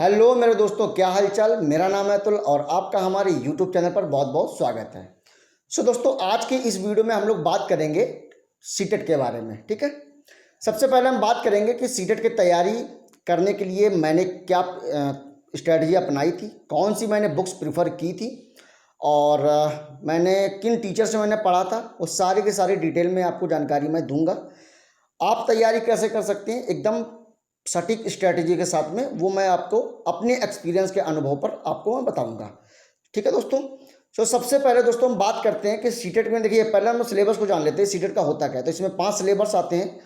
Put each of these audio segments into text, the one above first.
Hello मेरे दोस्तों, क्या हाल चाल। मेरा नाम है अतुल और आपका हमारे यूट्यूब चैनल पर बहुत बहुत स्वागत है। दोस्तों, आज के इस वीडियो में हम लोग बात करेंगे सीटेट के बारे में। ठीक है, सबसे पहले हम बात करेंगे कि सीटेट की तैयारी करने के लिए मैंने क्या स्ट्रेटजी अपनाई थी, कौन सी मैंने बुक्स प्रिफर की थी और मैंने किन टीचर से मैंने पढ़ा था। वो सारी की सारी डिटेल में आपको जानकारी मैं दूंगा। आप तैयारी कैसे कर सकते हैं एकदम सटीक स्ट्रैटेजी के साथ में, वो मैं आपको अपने एक्सपीरियंस के अनुभव पर आपको मैं बताऊंगा। ठीक है दोस्तों। सबसे पहले दोस्तों हम बात करते हैं कि सीटेट में, देखिए पहले हम सिलेबस को जान लेते हैं सीटेट का होता क्या है। तो इसमें 5 सिलेबस आते हैं।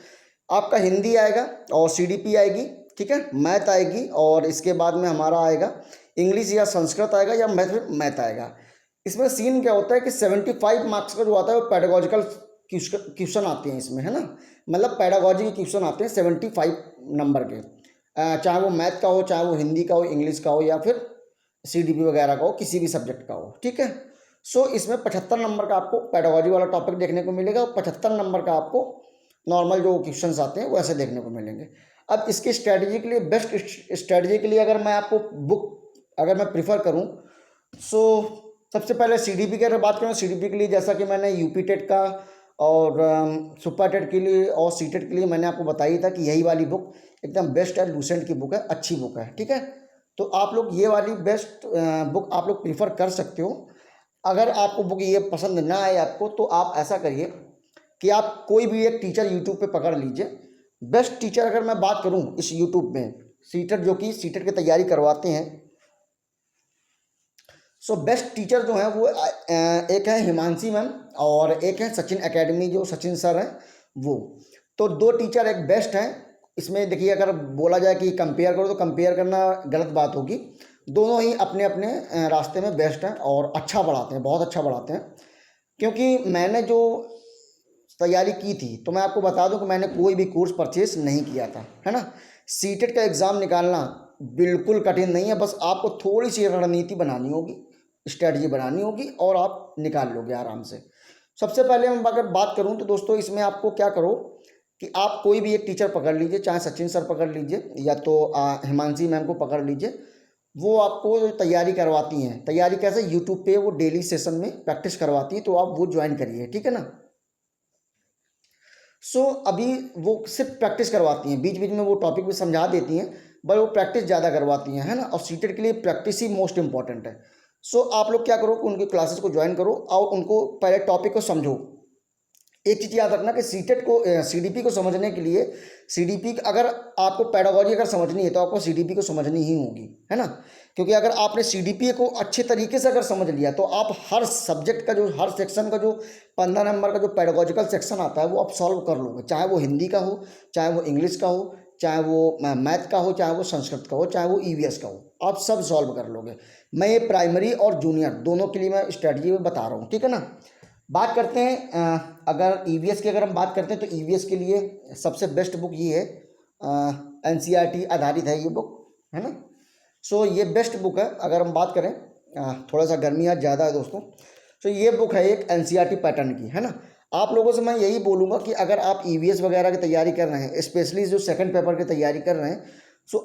आपका हिंदी आएगा और सीडीपी आएगी, ठीक है, मैथ आएगी और इसके बाद में हमारा आएगा इंग्लिश या संस्कृत आएगा या मैथ आएगा। इसमें सीन क्या होता है कि 75 मार्क्स का जो आता है वो पेडागोजिकल क्वेश्चन आते हैं इसमें, है ना। मतलब पेडागोजी के क्वेश्चन आते हैं 75 नंबर के, चाहे वो मैथ का हो, चाहे वो हिंदी का हो, इंग्लिश का हो या फिर सीडीपी वगैरह का हो, किसी भी सब्जेक्ट का हो। ठीक है। इसमें 75 नंबर का आपको पेडागोजी वाला टॉपिक देखने को मिलेगा और 75 नंबर का आपको नॉर्मल जो क्वेश्चंस आते हैं वो ऐसे देखने को मिलेंगे। अब इसकी स्ट्रैटेजी के लिए, बेस्ट स्ट्रैटेजी के लिए अगर मैं आपको बुक अगर मैं प्रिफर करूं, सो सबसे पहले सीडीपी की अगर बात करूँ, सीडीपी के लिए जैसा कि मैंने यूपी टेट का और सुपर टेट के लिए और सी टेट के लिए मैंने आपको बताई था कि यही वाली बुक एकदम बेस्ट है, लूसेंट की बुक है, अच्छी बुक है। ठीक है, तो आप लोग ये वाली बेस्ट बुक आप लोग प्रीफर कर सकते हो। अगर आपको बुक ये पसंद ना आए आपको, तो आप ऐसा करिए कि आप कोई भी एक टीचर यूट्यूब पे पकड़ लीजिए। बेस्ट टीचर अगर मैं बात करूं इस यूट्यूब में, सीटेट जो कि सीटेट की तैयारी करवाते हैं, बेस्ट टीचर जो है वो एक है हिमांशी मैम और एक है सचिन एकेडमी, जो सचिन सर हैं वो। तो दो टीचर एक बेस्ट हैं। इसमें देखिए, अगर बोला जाए कि कंपेयर करो तो कंपेयर करना गलत बात होगी। दोनों ही अपने अपने रास्ते में बेस्ट हैं और अच्छा पढ़ाते हैं, बहुत अच्छा पढ़ाते हैं। क्योंकि मैंने जो तैयारी की थी, तो मैं आपको बता दूं कि मैंने कोई भी कोर्स परचेस नहीं किया था, है ना। सीटेट का एग्ज़ाम निकालना बिल्कुल कठिन नहीं है, बस आपको थोड़ी सी रणनीति बनानी होगी, स्ट्रैटेजी बनानी होगी और आप निकाल लोगे आराम से। सबसे पहले मैं अगर बात करूं तो दोस्तों, इसमें आपको क्या करो कि आप कोई भी एक टीचर पकड़ लीजिए, चाहे सचिन सर पकड़ लीजिए या तो हिमांशी मैम को पकड़ लीजिए। वो आपको जो तैयारी करवाती हैं, तैयारी कैसे, यूट्यूब पे वो डेली सेशन में प्रैक्टिस करवाती है, तो आप वो ज्वाइन करिए। ठीक है ना। अभी वो सिर्फ प्रैक्टिस करवाती हैं, बीच बीच में वो टॉपिक भी समझा देती हैं, बट वो प्रैक्टिस ज़्यादा करवाती हैं, है ना। और सीटेट के लिए प्रैक्टिस ही मोस्ट इंपॉर्टेंट है। आप लोग क्या करो कि उनकी क्लासेस को ज्वाइन करो और उनको पहले टॉपिक को समझो। एक चीज़ याद रखना कि सीटेट को, सीडीपी को समझने के लिए, सीडीपी अगर आपको पेडागोजी अगर समझनी है तो आपको सीडीपी को समझनी ही होगी, है ना। क्योंकि अगर आपने सीडीपी को अच्छे तरीके से अगर समझ लिया तो आप हर सब्जेक्ट का जो, हर सेक्शन का जो 15 नंबर का जो पेडागोजिकल सेक्शन आता है वो आप सॉल्व कर लोगे। चाहे वो हिंदी का हो, चाहे वो इंग्लिश का हो, चाहे वो मैथ का हो, चाहे वो संस्कृत का हो, चाहे वो ईवीएस का हो, आप सब सॉल्व कर लोगे। मैं ये प्राइमरी और जूनियर दोनों के लिए मैं स्ट्रेटजी में बता रहा हूँ। ठीक है ना। बात करते हैं अगर ईवीएस की अगर हम बात करते हैं तो ईवीएस के लिए सबसे बेस्ट बुक ये है, एनसीईआरटी आधारित है ये बुक, है ना। ये बेस्ट बुक है। अगर हम बात करें, थोड़ा सा गर्मी आज ज़्यादा है दोस्तों, ये बुक है एक एनसीईआरटी पैटर्न की, है ना। आप लोगों से मैं यही बोलूँगा कि अगर आप ईवीएस वगैरह की तैयारी कर रहे हैं, स्पेशली जो सेकंड पेपर की तैयारी कर रहे हैं,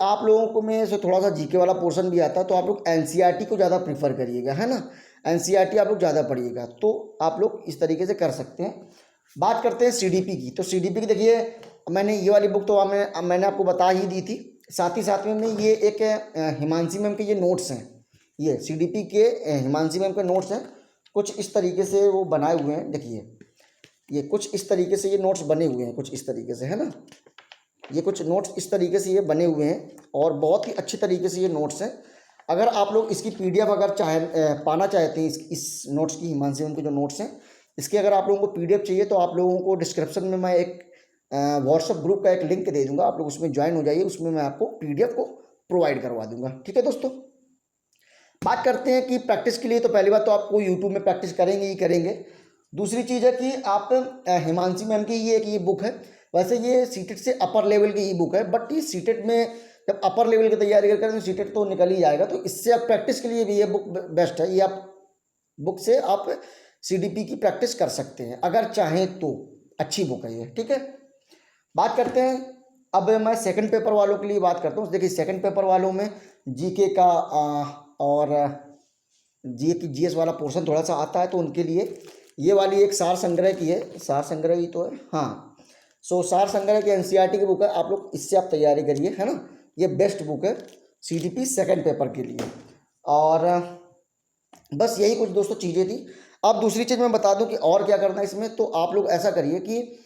आप लोगों को में से थोड़ा सा जीके वाला पोर्शन भी आता है, तो आप लोग एनसीईआरटी को ज़्यादा प्रीफर करिएगा, है ना। एनसीईआरटी आप लोग ज़्यादा पढ़िएगा तो आप लोग इस तरीके से कर सकते हैं। बात करते हैं सीडीपी की। तो सीडीपी की देखिए, मैंने ये वाली बुक तो मैंने आपको बता ही दी थी। साथ ही साथ में ये एक हिमांशी मैम के ये नोट्स हैं, ये सीडीपी के हिमांशी मैम के नोट्स हैं। कुछ इस तरीके से वो बनाए हुए हैं, देखिए ये कुछ इस तरीके से ये नोट्स बने हुए हैं, कुछ इस तरीके से, है ना। ये कुछ नोट्स इस तरीके से ये बने हुए हैं और बहुत ही अच्छी तरीके से ये नोट्स हैं। अगर आप लोग इसकी पीडीएफ अगर पाना चाहते हैं, इस नोट्स की, हिमांशी मैम के जो नोट्स हैं इसके, अगर आप लोगों को पीडीएफ चाहिए तो आप लोगों को डिस्क्रिप्शन में मैं एक व्हाट्सएप ग्रुप का एक लिंक दे दूंगा, आप लोग उसमें ज्वाइन हो जाइए, उसमें मैं आपको पीडीएफ को प्रोवाइड करवा दूंगा। ठीक है दोस्तों। बात करते हैं कि प्रैक्टिस के लिए, तो पहली बात तो आपको यूट्यूब में प्रैक्टिस करेंगे ही करेंगे। दूसरी चीज़ है कि आप हिमांशी मैम की ये बुक है। वैसे ये सीटेट से अपर लेवल की ई बुक है, बट ये सीटेट में जब अपर लेवल की तैयारी करते हैं तो सीटेट तो निकल ही जाएगा, तो इससे आप प्रैक्टिस के लिए भी ये बुक बेस्ट है। ये आप बुक से आप सीडीपी की प्रैक्टिस कर सकते हैं अगर चाहें तो, अच्छी बुक है ये। ठीक है। बात करते हैं अब मैं सेकंड पेपर वालों के लिए बात करता हूँ। देखिए सेकंड पेपर वालों में जीके का और जीएस वाला पोर्शन थोड़ा सा आता है, तो उनके लिए ये वाली एक सार संग्रह की है, सार संग्रह ही तो है हाँ। सो सार संग्रह की एनसीईआरटी की बुक है, आप लोग इससे आप तैयारी करिए, है ना। ये बेस्ट बुक है सीडीपी सेकंड पेपर के लिए। और बस यही कुछ दोस्तों चीज़ें थी। अब दूसरी चीज़ मैं बता दूं कि और क्या करना है इसमें, तो आप लोग ऐसा करिए कि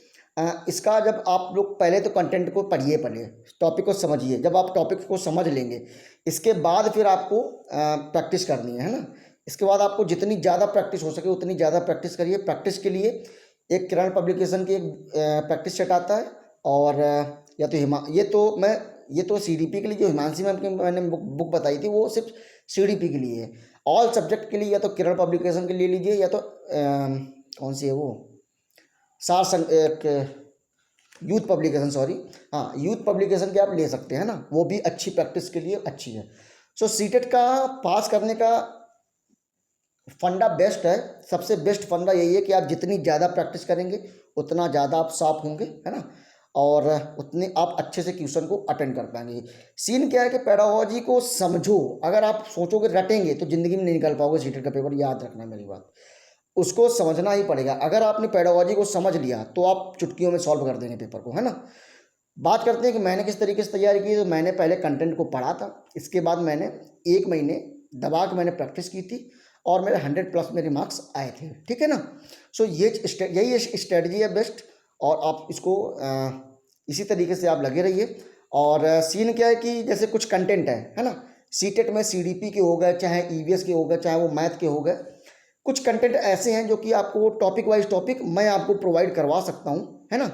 इसका जब आप लोग पहले तो कंटेंट को पढ़िए, पहले टॉपिक को समझिए। जब आप टॉपिक को समझ लेंगे इसके बाद फिर आपको प्रैक्टिस करनी है ना। इसके बाद आपको जितनी ज़्यादा प्रैक्टिस हो सके उतनी ज़्यादा प्रैक्टिस करिए। प्रैक्टिस के लिए एक किरण पब्लिकेशन की एक प्रैक्टिस सेट आता है, और या तो ये तो सीडीपी के लिए जो हिमांशी मैम की मैंने बुक बताई थी वो सिर्फ सीडीपी के लिए है। ऑल सब्जेक्ट के लिए या तो किरण पब्लिकेशन के लिए लीजिए, या तो कौन सी है वो एक यूथ पब्लिकेशन, सॉरी हाँ यूथ पब्लिकेशन के आप ले सकते हैं ना, वो भी अच्छी प्रैक्टिस के लिए अच्छी है। सो सीटेट का पास करने का फंडा बेस्ट है, सबसे बेस्ट फंडा यही है कि आप जितनी ज़्यादा प्रैक्टिस करेंगे उतना ज़्यादा आप साफ होंगे, है ना, और उतने आप अच्छे से क्वेश्चन को अटेंड कर पाएंगे। सीन क्या है कि पेडागोजी को समझो, अगर आप सोचोगे रटेंगे तो ज़िंदगी में नहीं निकल पाओगे सीटेट का पेपर, याद रखना मेरी बात। उसको समझना ही पड़ेगा। अगर आपने पेडागोजी को समझ लिया तो आप चुटकियों में सॉल्व कर देंगे पेपर को, है ना। बात करते हैं कि मैंने किस तरीके से तैयारी की। तो मैंने पहले कंटेंट को पढ़ा था, इसके बाद मैंने 1 महीने दबा के मैंने प्रैक्टिस की थी, और मेरे 100+ मेरे मार्क्स आए थे, ठीक है ना। सो यही स्ट्रेटजी है बेस्ट, और आप इसको इसी तरीके से आप लगे रहिए। और सीन क्या है कि जैसे कुछ कंटेंट है ना, सीटेट में सीडीपी के हो गए, चाहे ईवीएस के हो गए, चाहे वो मैथ के हो गए, कुछ कंटेंट ऐसे हैं जो कि आपको टॉपिक वाइज टॉपिक मैं आपको प्रोवाइड करवा सकता हूँ, है ना।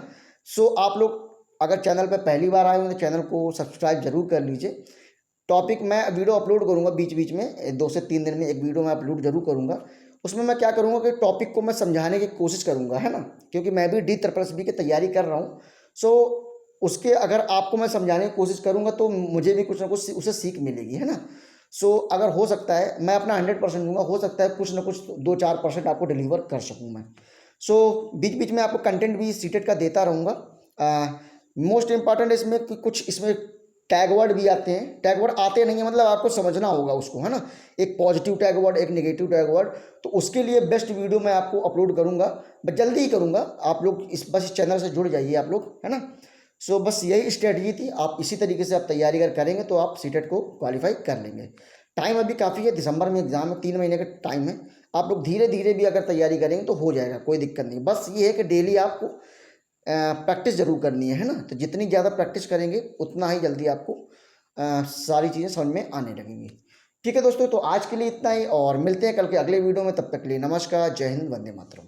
सो आप लोग अगर चैनल पर पहली बार आए हो तो चैनल को सब्सक्राइब जरूर कर लीजिए। टॉपिक मैं वीडियो अपलोड करूँगा बीच बीच में, 2 से 3 दिन में एक वीडियो मैं अपलोड जरूर करूँगा। उसमें मैं क्या करूँगा कि टॉपिक को मैं समझाने की कोशिश करूँगा, है ना, क्योंकि मैं भी D++ की तैयारी कर रहा हूँ। सो उसके अगर आपको मैं समझाने की कोशिश करूँगा तो मुझे भी कुछ ना कुछ उससे सीख मिलेगी, है ना। सो अगर हो सकता है मैं अपना 100% दूंगा, हो सकता है कुछ ना कुछ 2-4% आपको डिलीवर कर सकूँ मैं। सो बीच बीच में आपको कंटेंट भी सीटेट का देता रहूँगा। मोस्ट इम्पॉर्टेंट इसमें कि कुछ इसमें टैग वर्ड भी आते हैं, टैग वर्ड आते नहीं है मतलब आपको समझना होगा उसको, है ना। एक पॉजिटिव टैग वर्ड, एक नेगेटिव टैग वर्ड, तो उसके लिए बेस्ट वीडियो मैं आपको अपलोड करूँगा, बस जल्दी ही करूँगा। आप लोग बस इस चैनल से जुड़ जाइए आप लोग, है ना। सो बस यही स्ट्रेटजी थी। आप इसी तरीके से आप तैयारी अगर करेंगे तो आप सीटेट को क्वालिफाई कर लेंगे। टाइम अभी काफ़ी है, दिसंबर में एग्जाम है, 3 महीने का टाइम है। आप लोग धीरे धीरे भी अगर तैयारी करेंगे तो हो जाएगा, कोई दिक्कत नहीं। बस ये है कि डेली आपको प्रैक्टिस जरूर करनी है ना। तो जितनी ज़्यादा प्रैक्टिस करेंगे उतना ही जल्दी आपको सारी चीज़ें समझ में आने लगेंगी। ठीक है दोस्तों, तो आज के लिए इतना ही, और मिलते हैं कल के अगले वीडियो में। तब तक के लिए नमस्कार, जय हिंद, वंदे मातरम।